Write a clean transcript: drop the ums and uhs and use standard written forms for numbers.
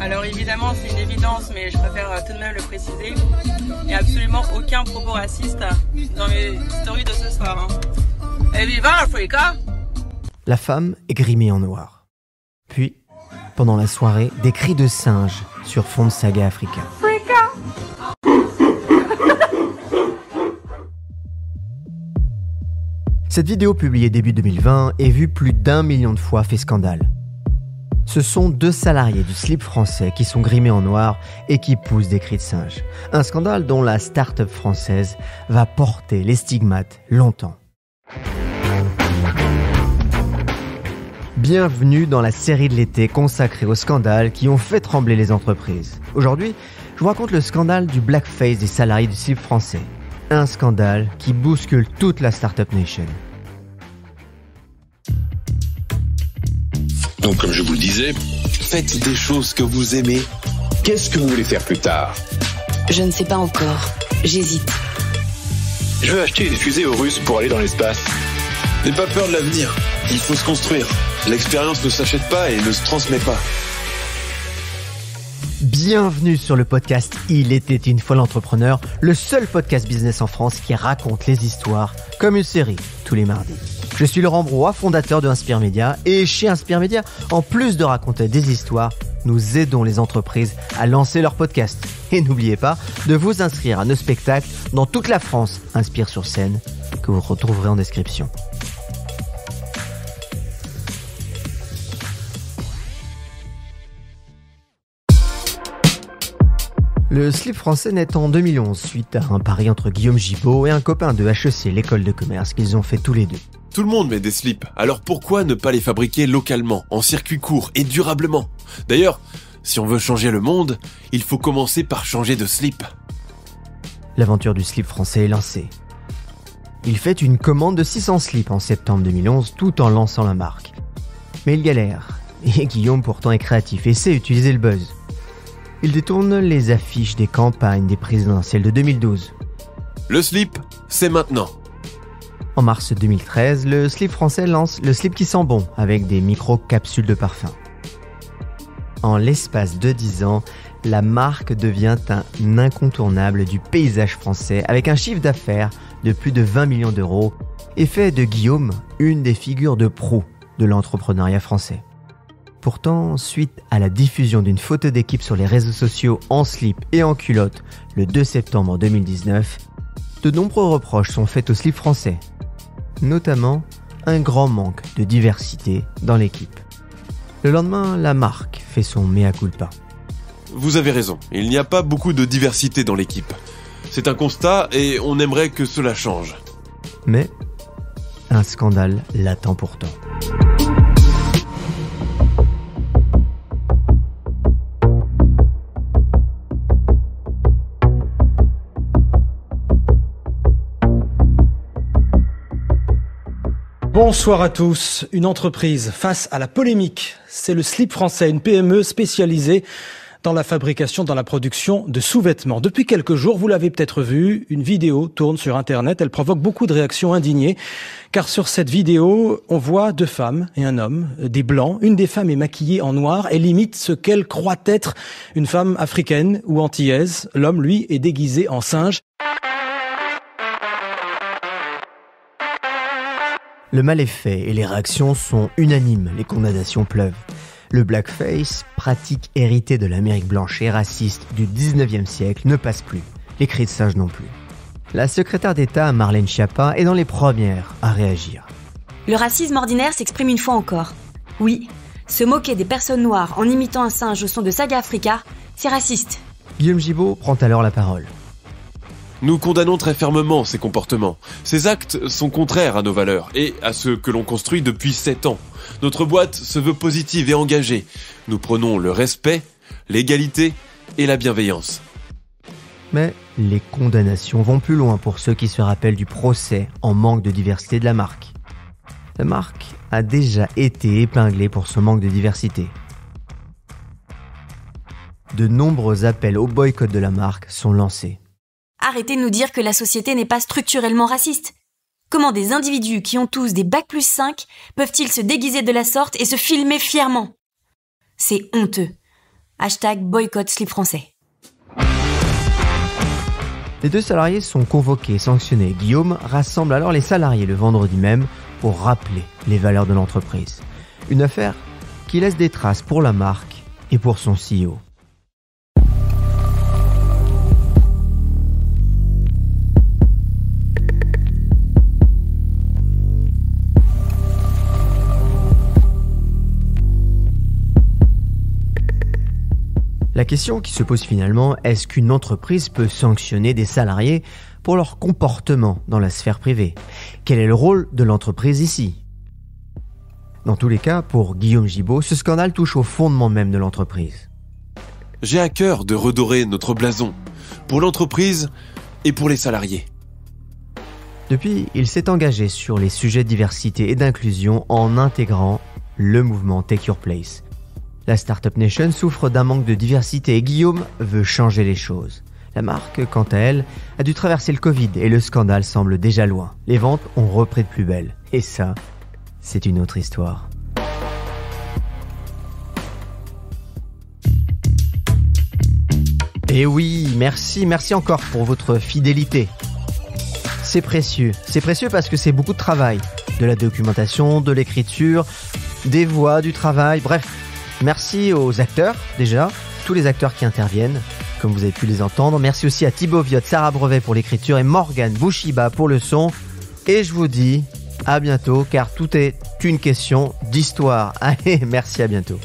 Alors évidemment, c'est une évidence, mais je préfère tout de même le préciser. Il n'y a absolument aucun propos raciste dans mes stories de ce soir. Et viva Africa! La femme est grimée en noir. Puis, pendant la soirée, des cris de singes sur fond de saga Africa. Cette vidéo publiée début 2020 et vue plus d'1 million de fois fait scandale. Ce sont 2 salariés du slip français qui sont grimés en noir et qui poussent des cris de singe. Un scandale dont la start-up française va porter les stigmates longtemps. Bienvenue dans la série de l'été consacrée aux scandales qui ont fait trembler les entreprises. Aujourd'hui, je vous raconte le scandale du blackface des salariés du slip français. Un scandale qui bouscule toute la Startup Nation. Donc, comme je vous le disais, faites des choses que vous aimez. Qu'est-ce que vous voulez faire plus tard? Je ne sais pas encore. J'hésite. Je veux acheter une fusée aux Russes pour aller dans l'espace. N'aie pas peur de l'avenir. Il faut se construire. L'expérience ne s'achète pas et ne se transmet pas. Bienvenue sur le podcast Il était une fois l'entrepreneur, le seul podcast business en France qui raconte les histoires comme une série tous les mardis. Je suis Laurent Broye, fondateur de Inspire Média, et chez Inspire Média, en plus de raconter des histoires, nous aidons les entreprises à lancer leur podcast. Et n'oubliez pas de vous inscrire à nos spectacles dans toute la France, Inspire sur scène, que vous retrouverez en description. Le slip français naît en 2011 suite à un pari entre Guillaume Gibaud et un copain de HEC, l'école de commerce, qu'ils ont fait tous les deux. Tout le monde met des slips, alors pourquoi ne pas les fabriquer localement, en circuit court et durablement? D'ailleurs, si on veut changer le monde, il faut commencer par changer de slip. L'aventure du slip français est lancée. Il fait une commande de 600 slips en septembre 2011 tout en lançant la marque. Mais il galère, et Guillaume pourtant est créatif et sait utiliser le buzz. Il détourne les affiches des campagnes des présidentielles de 2012. Le slip, c'est maintenant. En mars 2013, le slip français lance le slip qui sent bon avec des micro-capsules de parfum. En l'espace de 10 ans, la marque devient un incontournable du paysage français avec un chiffre d'affaires de plus de 20 millions d'euros et fait de Guillaume une des figures de proue de l'entrepreneuriat français. Pourtant, suite à la diffusion d'une photo d'équipe sur les réseaux sociaux en slip et en culotte le 2 septembre 2019, de nombreux reproches sont faits au slip français, notamment un grand manque de diversité dans l'équipe. Le lendemain, la marque fait son mea culpa. Vous avez raison, il n'y a pas beaucoup de diversité dans l'équipe. C'est un constat et on aimerait que cela change. Mais un scandale l'attend pourtant. Bonsoir à tous. Une entreprise face à la polémique. C'est le slip français, une PME spécialisée dans la fabrication, dans la production de sous-vêtements. Depuis quelques jours, vous l'avez peut-être vu, une vidéo tourne sur Internet. Elle provoque beaucoup de réactions indignées. Car sur cette vidéo, on voit 2 femmes et un homme, des blancs. Une des femmes est maquillée en noir. Elle imite ce qu'elle croit être une femme africaine ou antillaise. L'homme, lui, est déguisé en singe. Le mal est fait et les réactions sont unanimes, les condamnations pleuvent. Le blackface, pratique héritée de l'Amérique blanche et raciste du 19e siècle, ne passe plus. Les cris de singe non plus. La secrétaire d'État Marlène Schiappa est dans les premières à réagir. Le racisme ordinaire s'exprime une fois encore. Oui, se moquer des personnes noires en imitant un singe au son de Saga Africa, c'est raciste. Guillaume Gibaud prend alors la parole. Nous condamnons très fermement ces comportements. Ces actes sont contraires à nos valeurs et à ce que l'on construit depuis 7 ans. Notre boîte se veut positive et engagée. Nous prenons le respect, l'égalité et la bienveillance. Mais les condamnations vont plus loin pour ceux qui se rappellent du procès en manque de diversité de la marque. La marque a déjà été épinglée pour ce manque de diversité. De nombreux appels au boycott de la marque sont lancés. Arrêtez de nous dire que la société n'est pas structurellement raciste. Comment des individus qui ont tous des bac+5 peuvent-ils se déguiser de la sorte et se filmer fièrement? C'est honteux. #boycott slip français. Les 2 salariés sont convoqués et sanctionnés. Guillaume rassemble alors les salariés le vendredi même pour rappeler les valeurs de l'entreprise. Une affaire qui laisse des traces pour la marque et pour son CEO. La question qui se pose finalement, est-ce qu'une entreprise peut sanctionner des salariés pour leur comportement dans la sphère privée? Quel est le rôle de l'entreprise ici? Dans tous les cas, pour Guillaume Gibaud, ce scandale touche au fondement même de l'entreprise. J'ai à cœur de redorer notre blason, pour l'entreprise et pour les salariés. Depuis, il s'est engagé sur les sujets de diversité et d'inclusion en intégrant le mouvement Take Your Place. La Startup Nation souffre d'un manque de diversité et Guillaume veut changer les choses. La marque, quant à elle, a dû traverser le Covid et le scandale semble déjà loin. Les ventes ont repris de plus belle. Et ça, c'est une autre histoire. Et oui, merci encore pour votre fidélité. C'est précieux parce que c'est beaucoup de travail. De la documentation, de l'écriture, des voix, du travail, bref. Merci aux acteurs, déjà, tous les acteurs qui interviennent, comme vous avez pu les entendre. Merci aussi à Thibaut Viotte, Sarah Brevet pour l'écriture et Morgane Bouchiba pour le son. Et je vous dis à bientôt, car tout est une question d'histoire. Allez, merci, à bientôt.